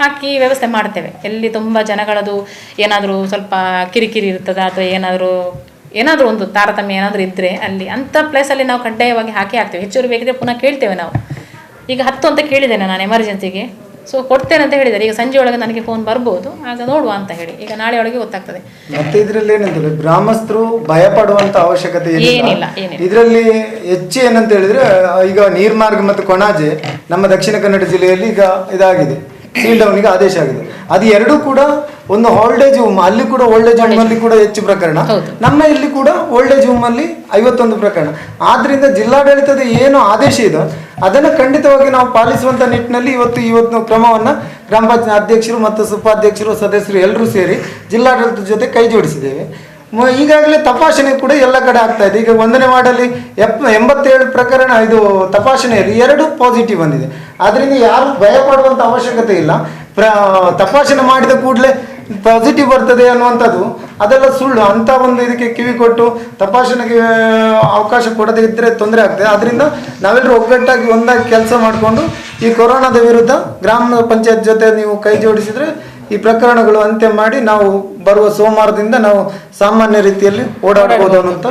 ಹಾಕಿ ವ್ಯವಸ್ಥೆ ಮಾಡ್ತೇವೆ. ಎಲ್ಲಿ ತುಂಬ ಜನಗಳದು ಏನಾದರೂ ಸ್ವಲ್ಪ ಕಿರಿಕಿರಿ ಇರ್ತದೆ ಅಥವಾ ಏನಾದರೂ ಒಂದು ತಾರತಮ್ಯ ಏನಾದರೂ ಇದ್ದರೆ ಅಲ್ಲಿ ಅಂಥ ಪ್ಲೇಸಲ್ಲಿ ನಾವು ಕಡ್ಡಾಯವಾಗಿ ಹಾಕ್ತೇವೆ. ಹೆಚ್ಚುವರಿ ಬೇಕಿದ್ರೆ ಪುನಃ ಕೇಳ್ತೇವೆ ನಾವು. ಈಗ 10 ಅಂತ ಕೇಳಿದ್ದೇನೆ ನಾನು ಎಮರ್ಜೆನ್ಸಿಗೆ. ಸೊ ಕೊಡ್ತೇನೆ ಅಂತ ಹೇಳಿದ್ದಾರೆ. ಈಗ ಸಂಜೆ ಒಳಗೆ ನನಗೆ ಫೋನ್ ಬರ್ಬೋದು, ಆಗ ನೋಡುವ ಅಂತ ಹೇಳಿ. ಈಗ ನಾಳೆ ಒಳಗೆ ಗೊತ್ತಾಗ್ತದೆ. ಮತ್ತೆ ಇದರಲ್ಲಿ ಏನಂತೇಳಿ ಗ್ರಾಮಸ್ಥರು ಭಯ ಪಡುವಂತ ಅವಶ್ಯಕತೆ ಏನಿಲ್ಲ. ಇದರಲ್ಲಿ ಹೆಚ್ಚು ಏನಂತ ಹೇಳಿದ್ರೆ, ಈಗ ನೀರ್ಮಾರ್ಗ ಮತ್ತು ಕೊಣಾಜೆ ನಮ್ಮ ದಕ್ಷಿಣ ಕನ್ನಡ ಜಿಲ್ಲೆಯಲ್ಲಿ ಈಗ ಇದಾಗಿದೆ. ಸೀಲ್ ಡೌನ್ಗೆ ಆದೇಶ ಆಗಿದೆ. ಅದು ಎರಡೂ ಕೂಡ ಒಂದು ಓಲ್ಡೇಜ್ ಹೋಮ್, ಅಲ್ಲಿ ಕೂಡ ಓಲ್ಡೇಜ್ ಹೋಮ್ ಅಲ್ಲಿ ಕೂಡ ಹೆಚ್ಚು ಪ್ರಕರಣ, ನಮ್ಮ ಇಲ್ಲಿ ಕೂಡ ಓಲ್ಡೇಜ್ ಹೋಮ್ ಅಲ್ಲಿ 51 ಪ್ರಕರಣ. ಆದ್ರಿಂದ ಜಿಲ್ಲಾಡಳಿತದ ಏನು ಆದೇಶ ಇದೆ ಅದನ್ನು ಖಂಡಿತವಾಗಿ ನಾವು ಪಾಲಿಸುವಂತ ನಿಟ್ಟಿನಲ್ಲಿ ಇವತ್ತು ಕ್ರಮವನ್ನ ಗ್ರಾಮ ಪಂಚಾಯತ್ ಅಧ್ಯಕ್ಷರು ಮತ್ತು ಉಪಾಧ್ಯಕ್ಷರು ಸದಸ್ಯರು ಎಲ್ಲರೂ ಸೇರಿ ಜಿಲ್ಲಾಡಳಿತದ ಜೊತೆ ಕೈ ಜೋಡಿಸಿದ್ದೇವೆ. ಈಗಾಗಲೇ ತಪಾಸಣೆ ಕೂಡ ಎಲ್ಲ ಕಡೆ ಆಗ್ತಾ ಇದೆ. ಈಗ 1ನೇ ವಾರ್ಡಲ್ಲಿ 87 ಪ್ರಕರಣ ಇದು ತಪಾಸಣೆಯಲ್ಲಿ 2 ಪಾಸಿಟಿವ್ ಬಂದಿದೆ. ಆದ್ರಿಂದ ಯಾರು ಭಯ ಪಡುವಂತ ಅವಶ್ಯಕತೆ ಇಲ್ಲ. ತಪಾಸಣೆ ಮಾಡಿದ ಕೂಡಲೇ ಪಾಸಿಟಿವ್ ಬರ್ತದೆ ಅನ್ನುವಂಥದ್ದು ಅದೆಲ್ಲ ಸುಳ್ಳು. ಅಂತ ಒಂದು ಇದಕ್ಕೆ ಕಿವಿ ಕೊಟ್ಟು ತಪಾಸಣೆಗೆ ಅವಕಾಶ ಕೊಡದೇ ಇದ್ರೆ ತೊಂದರೆ ಆಗ್ತದೆ. ಆದ್ರಿಂದ ನಾವೆಲ್ಲರೂ ಒಗ್ಗಟ್ಟಾಗಿ ಒಂದಾಗಿ ಕೆಲಸ ಮಾಡಿಕೊಂಡು ಈ ಕೊರೋನಾದ ವಿರುದ್ಧ ಗ್ರಾಮ ಪಂಚಾಯತ್ ಜೊತೆ ನೀವು ಕೈ ಜೋಡಿಸಿದ್ರೆ ಈ ಪ್ರಕರಣಗಳು ಅಂತ್ಯ ಮಾಡಿ ನಾವು ಬರುವ ಸೋಮವಾರದಿಂದ ನಾವು ಸಾಮಾನ್ಯ ರೀತಿಯಲ್ಲಿ ಓಡಾಡಬಹುದು ಅನ್ನುವಂತ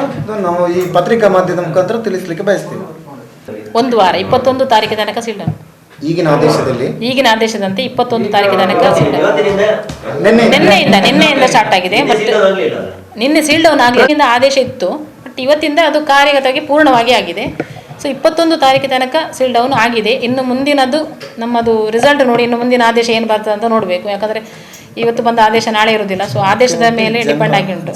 ನಾವು ಈ ಪತ್ರಿಕಾ ಮಾಧ್ಯಮದ ಮುಖಾಂತರ ತಿಳಿಸ್ಲಿಕ್ಕೆ ಬಯಸ್ತೀವಿ. 1 ವಾರ 21 ತಾರೀಕು ತನಕ ಸೀಲ್ ಡೌನ್. ಈಗಿನ ಆದೇಶದಂತೆ 21 ತಾರೀಕು ತನಕ ಸೀಲ್ ಡೌನ್. ನಿನ್ನೆಯಿಂದ ಸ್ಟಾರ್ಟ್ ಆಗಿದೆ. ಬಟ್ ನಿನ್ನೆ ಸೀಲ್ ಡೌನ್ ಆಗಲಿಲ್ಲ, ಆದೇಶ ಇತ್ತು. ಬಟ್ ಇವತ್ತಿಂದ ಅದು ಕಾರ್ಯಗತವಾಗಿ ಪೂರ್ಣವಾಗಿ ಆಗಿದೆ. ಸೊ 21 ತಾರೀಕು ತನಕ ಸೀಲ್ ಡೌನ್ ಆಗಿದೆ. ಇನ್ನು ಮುಂದಿನದು ನಮ್ಮದು ರಿಸಲ್ಟ್ ನೋಡಿ ಇನ್ನು ಮುಂದಿನ ಆದೇಶ ಏನು ಬರ್ತದೆ ಅಂತ ನೋಡಬೇಕು. ಯಾಕಂದರೆ ಇವತ್ತು ಬಂದ ಆದೇಶ ನಾಳೆ ಇರುವುದಿಲ್ಲ. ಸೊ ಆದೇಶದ ಮೇಲೆ ಡಿಪೆಂಡ್ ಆಗಿ ಉಂಟು.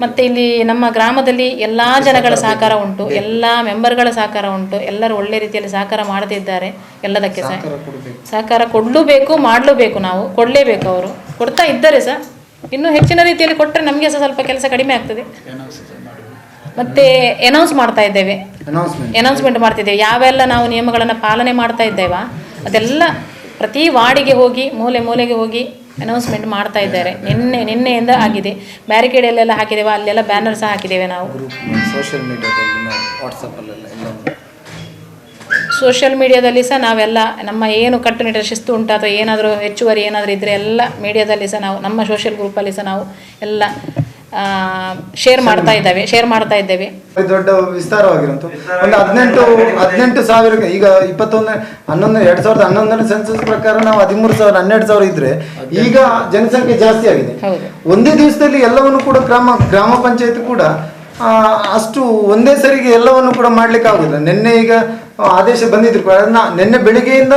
ಮತ್ತು ಇಲ್ಲಿ ನಮ್ಮ ಗ್ರಾಮದಲ್ಲಿ ಎಲ್ಲ ಜನಗಳ ಸಹಕಾರ ಉಂಟು, ಎಲ್ಲ ಮೆಂಬರ್ಗಳ ಸಹಕಾರ ಉಂಟು. ಎಲ್ಲರೂ ಒಳ್ಳೆ ರೀತಿಯಲ್ಲಿ ಸಹಕಾರ ಮಾಡ್ತಿದ್ದಾರೆ. ಎಲ್ಲದಕ್ಕೆ ಸಹಕಾರ ಕೊಡಲೇಬೇಕು, ಮಾಡಲೇಬೇಕು, ನಾವು ಕೊಡಲೇಬೇಕು. ಅವರು ಕೊಡ್ತಾ ಇದ್ದಾರೆ ಸರ್. ಇನ್ನೂ ಹೆಚ್ಚಿನ ರೀತಿಯಲ್ಲಿ ಕೊಟ್ಟರೆ ನಮಗೆ ಸಹ ಸ್ವಲ್ಪ ಕೆಲಸ ಕಡಿಮೆ ಆಗ್ತದೆ. ಮತ್ತೆ ಅನೌನ್ಸ್ ಮಾಡ್ತಾ ಇದ್ದೇವೆ, ಅನೌನ್ಸ್ಮೆಂಟ್ ಮಾಡ್ತಿದ್ದೇವೆ. ಯಾವೆಲ್ಲ ನಾವು ನಿಯಮಗಳನ್ನು ಪಾಲನೆ ಮಾಡ್ತಾ ಇದ್ದೇವಾ ಅದೆಲ್ಲ ಪ್ರತಿ ವಾರ್ಡಿಗೆ ಹೋಗಿ ಮೂಲೆಗೆ ಹೋಗಿ ಅನೌನ್ಸ್ಮೆಂಟ್ ಮಾಡ್ತಾ ಇದ್ದಾರೆ. ನಿನ್ನೆಯಿಂದ ಆಗಿದೆ. ಬ್ಯಾರಿಕೇಡ್ ಎಲ್ಲೆಲ್ಲ ಹಾಕಿದ್ದೇವೆ, ಅಲ್ಲೆಲ್ಲ ಬ್ಯಾನರ್ ಸಹ ಹಾಕಿದ್ದೇವೆ. ನಾವು ಸೋಷಿಯಲ್ ಮೀಡಿಯಾದಲ್ಲಿ ಸಹ ನಾವೆಲ್ಲ ನಮ್ಮ ಏನು ಕಟ್ಟುನಿಟ್ಟಿನ ಶಿಸ್ತು ಉಂಟು ಅಥವಾ ಏನಾದರೂ ಹೆಚ್ಚುವರಿ ಏನಾದರೂ ಇದ್ದರೆ ಎಲ್ಲ ಮೀಡಿಯಾದಲ್ಲಿ ಸಹ ನಾವು ನಮ್ಮ ಸೋಷಿಯಲ್ ಗ್ರೂಪಲ್ಲಿ ಸಹ ನಾವು ಎಲ್ಲ ಶೇರ್ ಮಾಡ್ತಾ ಇದ್ದೇವೆ. ದೊಡ್ಡ ವಿಸ್ತಾರವಾಗಿರುವಂತ ಒಂದು 18,000 ಈಗ 2011 ಸೆನ್ಸಸ್ ಪ್ರಕಾರ ನಾವು 13,000 12,000 ಇದ್ರೆ ಈಗ ಜನಸಂಖ್ಯೆ ಜಾಸ್ತಿ ಆಗಿದೆ. ಒಂದೇ ದಿವಸದಲ್ಲಿ ಎಲ್ಲವನ್ನು ಕೂಡ ಗ್ರಾಮ ಪಂಚಾಯತ್ ಕೂಡ ಅಷ್ಟು ಒಂದೇ ಸರಿಗೆ ಎಲ್ಲವನ್ನು ಕೂಡ ಮಾಡ್ಲಿಕ್ಕೆ ಆಗುದಿಲ್ಲ. ನಿನ್ನೆ ಈಗ ಆದೇಶ ಬಂದಿದ್ರು, ನಿನ್ನೆ ಬೆಳಿಗ್ಗೆಯಿಂದ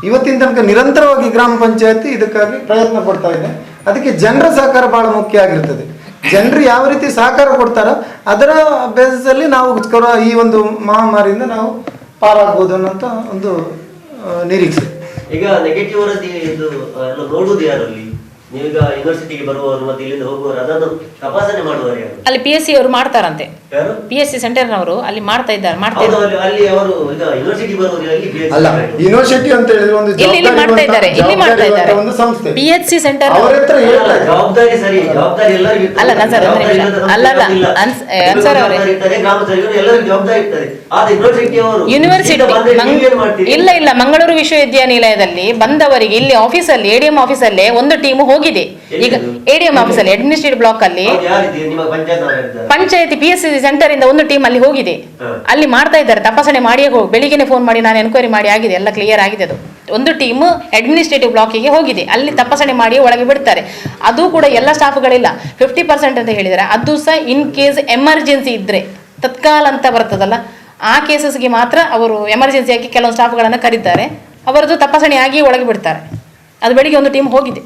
ಇವತ್ತಿನ ತನಕ ನಿರಂತರವಾಗಿ ಗ್ರಾಮ ಪಂಚಾಯತ್ ಇದಕ್ಕಾಗಿ ಪ್ರಯತ್ನ ಪಡ್ತಾ ಇದೆ. ಅದಕ್ಕೆ ಜನರ ಸಹಕಾರ ಬಹಳ ಮುಖ್ಯ ಆಗಿರ್ತದೆ. ಜನರು ಯಾವ ರೀತಿ ಸಹಕಾರ ಕೊಡ್ತಾರೋ ಅದರ ಬೇಸಿಸ್ ಅಲ್ಲಿ ನಾವು ಈ ಒಂದು ಮಹಾಮಾರಿಯಿಂದ ನಾವು ಪಾರಾಗಬಹುದು ಅನ್ನೋಂತ ಒಂದು ನಿರೀಕ್ಷೆ. ಈಗ ನೆಗೆಟಿವ್ ವರದಿ ನೋಡುವುದು ಯಾರಲ್ಲಿ? ನೀವೀಗ ಯೂನಿವರ್ಸಿಟಿಗೆ ಬರುವವರು ಮತ್ತೆ ಇಲ್ಲಿಂದ ಹೋಗುವವರು ಅದನ್ನು ತಪಾಸಣೆ ಮಾಡುವವರು ಯಾರು? ಅಲ್ಲಿ PSC ಅವರು ಮಾಡ್ತಾರಂತೆ. PSC ಸೆಂಟರ್ನವರು ಅಲ್ಲಿ ಮಾಡ್ತಾ ಇದ್ದಾರೆ. ಅಲ್ಲಿ ಅವರು ಈಗ ಯೂನಿವರ್ಸಿಟಿ ಬರುವವರು ಅಲ್ಲ, ಯೂನಿವರ್ಸಿಟಿ ಅಂತ ಹೇಳಿದ್ರೆ ಒಂದು ಇಲ್ಲಿ ಮಾಡ್ತಾ ಇದ್ದಾರೆ ಒಂದು ಸಂಸ್ಥೆ. PHC ಸೆಂಟರ್ ಜವಾಬ್ದಾರಿ ಸರಿ, ಜವಾಬ್ದಾರಿ ಎಲ್ಲರಿಗೂ ಅಲ್ಲ ಸರ್, ಅನ್ಸರ್ ಅವರೇ, ಎಲ್ಲರಿಗೂ ಜವಾಬ್ದಾರಿ ಇರ್ತದೆ. ಆದ್ರೆ ಯೂನಿವರ್ಸಿಟಿ ಇಲ್ಲ ಮಂಗಳೂರು ವಿಶ್ವವಿದ್ಯಾನಿಲಯದಲ್ಲಿ ಬಂದವರಿಗೆ ಇಲ್ಲಿ ಆಫೀಸಲ್ಲಿ ADM ಆಫೀಸಲ್ಲೇ ಒಂದು ಟೀಮ್ ಹೋಗಿದೆ. ಈಗ ADM ಆಫೀಸಲ್ಲಿ ಅಡ್ಮಿನಿಸ್ಟ್ರೇಟಿವ್ ಬ್ಲಾಕ್ ಅಲ್ಲಿ ಪಂಚಾಯತಿ PSC ಸೆಂಟರ್ ಇಂದ ಒಂದು ಟೀಮ್ ಅಲ್ಲಿ ಹೋಗಿದೆ. ಅಲ್ಲಿ ಮಾಡ್ತಾ ಇದ್ದಾರೆ, ತಪಾಸಣೆ ಮಾಡಿಯೇ ಬೆಳಿಗ್ಗೆ ಫೋನ್ ಮಾಡಿ ನಾನು ಎನ್ಕ್ವೈರಿ ಮಾಡಿ ಆಗಿದೆ, ಎಲ್ಲ ಕ್ಲಿಯರ್ ಆಗಿದೆ. ಅದು ಒಂದು ಟೀಮ್ ಅಡ್ಮಿನಿಸ್ಟ್ರೇಟಿವ್ ಬ್ಲಾಕಿಗೆ ಹೋಗಿದೆ, ಅಲ್ಲಿ ತಪಾಸಣೆ ಮಾಡಿ ಒಳಗೆ ಬಿಡ್ತಾರೆ. ಅದು ಕೂಡ ಎಲ್ಲ ಸ್ಟಾಫ್ಗಳಿಲ್ಲ, 50% ಅಂತ ಹೇಳಿದ್ದಾರೆ. ಅದು ಸಹ ಇನ್ ಕೇಸ್ ಎಮರ್ಜೆನ್ಸಿ ಇದ್ರೆ ತತ್ಕಾಲ ಅಂತ ಬರ್ತದಲ್ಲ, ಆ ಕೇಸಸ್ಗೆ ಮಾತ್ರ ಅವರು ಎಮರ್ಜೆನ್ಸಿಯಾಗಿ ಕೆಲವು ಸ್ಟಾಫ್ಗಳನ್ನು ಕರೀತಾರೆ. ಅವರದ್ದು ತಪಾಸಣೆ ಆಗಿ ಒಳಗೆ ಬಿಡ್ತಾರೆ. ಅದು ಬೆಳಿಗ್ಗೆ ಒಂದು ಟೀಮ್ ಹೋಗಿದೆ.